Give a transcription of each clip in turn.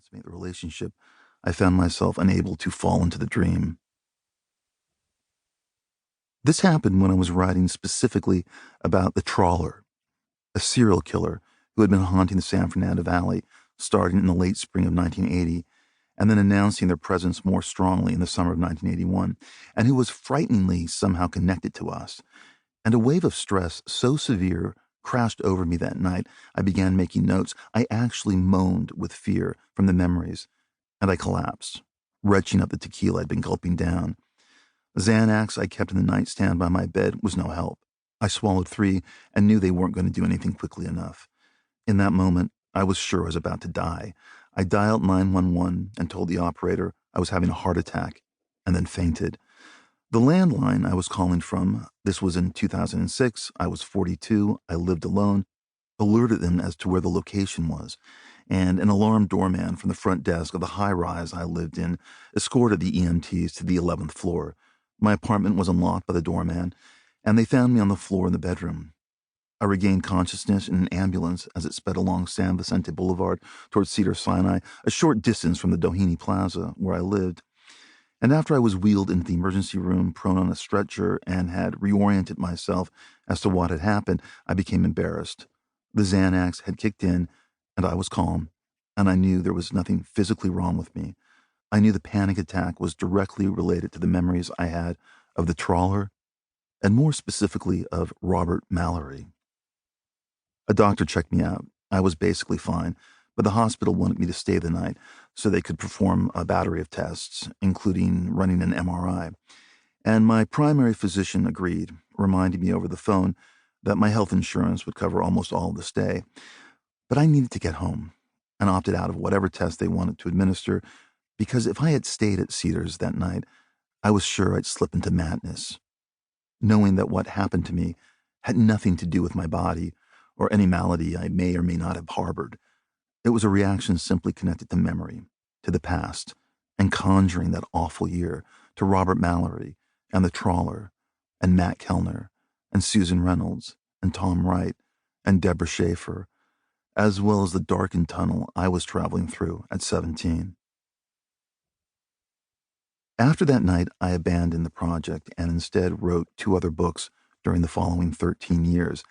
consummate the relationship, I found myself unable to fall into the dream. This happened when I was writing specifically about the Trawler, a serial killer who had been haunting the San Fernando Valley starting in the late spring of 1980 and then announcing their presence more strongly in the summer of 1981, and who was frighteningly somehow connected to us. And a wave of stress so severe crashed over me that night, I began making notes. I actually moaned with fear from the memories, and I collapsed, retching up the tequila I'd been gulping down. The Xanax I kept in the nightstand by my bed was no help. I swallowed 3 and knew they weren't going to do anything quickly enough. In that moment, I was sure I was about to die. I dialed 911 and told the operator I was having a heart attack, and then fainted. The landline I was calling from, this was in 2006, I was 42, I lived alone, alerted them as to where the location was, and an alarmed doorman from the front desk of the high-rise I lived in escorted the EMTs to the 11th floor. My apartment was unlocked by the doorman, and they found me on the floor in the bedroom. I regained consciousness in an ambulance as it sped along San Vicente Boulevard towards Cedars-Sinai, a short distance from the Doheny Plaza, where I lived. And after I was wheeled into the emergency room, prone on a stretcher, and had reoriented myself as to what had happened, I became embarrassed. The Xanax had kicked in, and I was calm, and I knew there was nothing physically wrong with me. I knew the panic attack was directly related to the memories I had of the Trawler, and more specifically of Robert Mallory. A doctor checked me out. I was basically fine, but the hospital wanted me to stay the night so they could perform a battery of tests, including running an MRI. And my primary physician agreed, reminding me over the phone that my health insurance would cover almost all of the stay. But I needed to get home and opted out of whatever test they wanted to administer because if I had stayed at Cedars that night, I was sure I'd slip into madness, knowing that what happened to me had nothing to do with my body or any malady I may or may not have harbored. It was a reaction simply connected to memory, to the past, and conjuring that awful year, to Robert Mallory and the Trawler, and Matt Kellner, and Susan Reynolds, and Tom Wright, and Deborah Schaefer, as well as the darkened tunnel I was traveling through at 17. After that night, I abandoned the project and instead wrote 2 other books during the following 13 years,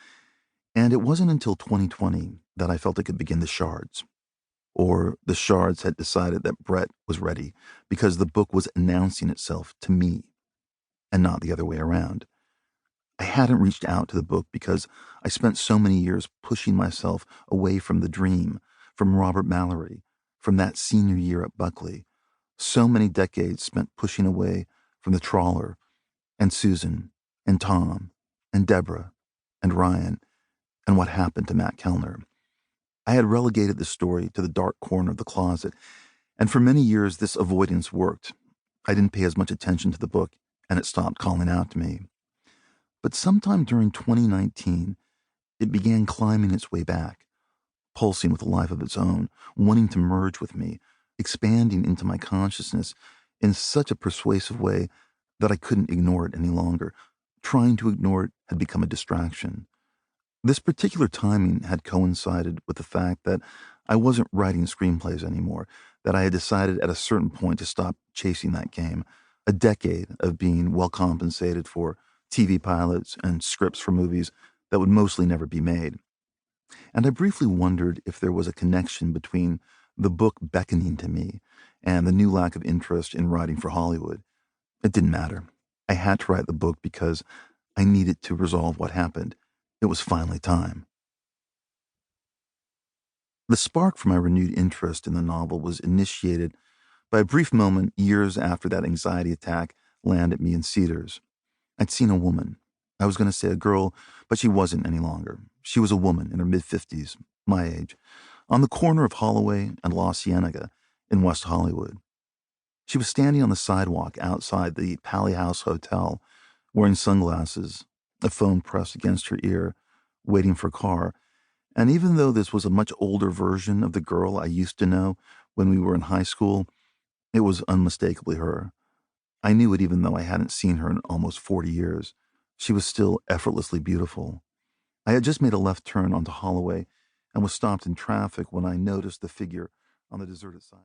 and it wasn't until 2020 that I felt I could begin the Shards. Or the Shards had decided that Bret was ready because the book was announcing itself to me and not the other way around. I hadn't reached out to the book because I spent so many years pushing myself away from the dream, from Robert Mallory, from that senior year at Buckley. So many decades spent pushing away from the Trawler, and Susan, and Tom, and Deborah, and Ryan, and what happened to Matt Kellner. I had relegated the story to the dark corner of the closet, and for many years this avoidance worked. I didn't pay as much attention to the book, and it stopped calling out to me. But sometime during 2019, it began climbing its way back, pulsing with a life of its own, wanting to merge with me, expanding into my consciousness in such a persuasive way that I couldn't ignore it any longer. Trying to ignore it had become a distraction. This particular timing had coincided with the fact that I wasn't writing screenplays anymore, that I had decided at a certain point to stop chasing that game. A decade of being well compensated for TV pilots and scripts for movies that would mostly never be made. And I briefly wondered if there was a connection between the book beckoning to me and the new lack of interest in writing for Hollywood. It didn't matter. I had to write the book because I needed to resolve what happened. It was finally time. The spark for my renewed interest in the novel was initiated by a brief moment years after that anxiety attack landed me in Cedars. I'd seen a woman. I was going to say a girl, but she wasn't any longer. She was a woman in her mid-50s, my age, on the corner of Holloway and La Cienega in West Hollywood. She was standing on the sidewalk outside the Pally House Hotel, wearing sunglasses, a phone pressed against her ear, waiting for a car. And even though this was a much older version of the girl I used to know when we were in high school, it was unmistakably her. I knew it even though I hadn't seen her in almost 40 years. She was still effortlessly beautiful. I had just made a left turn onto Holloway and was stopped in traffic when I noticed the figure on the deserted side.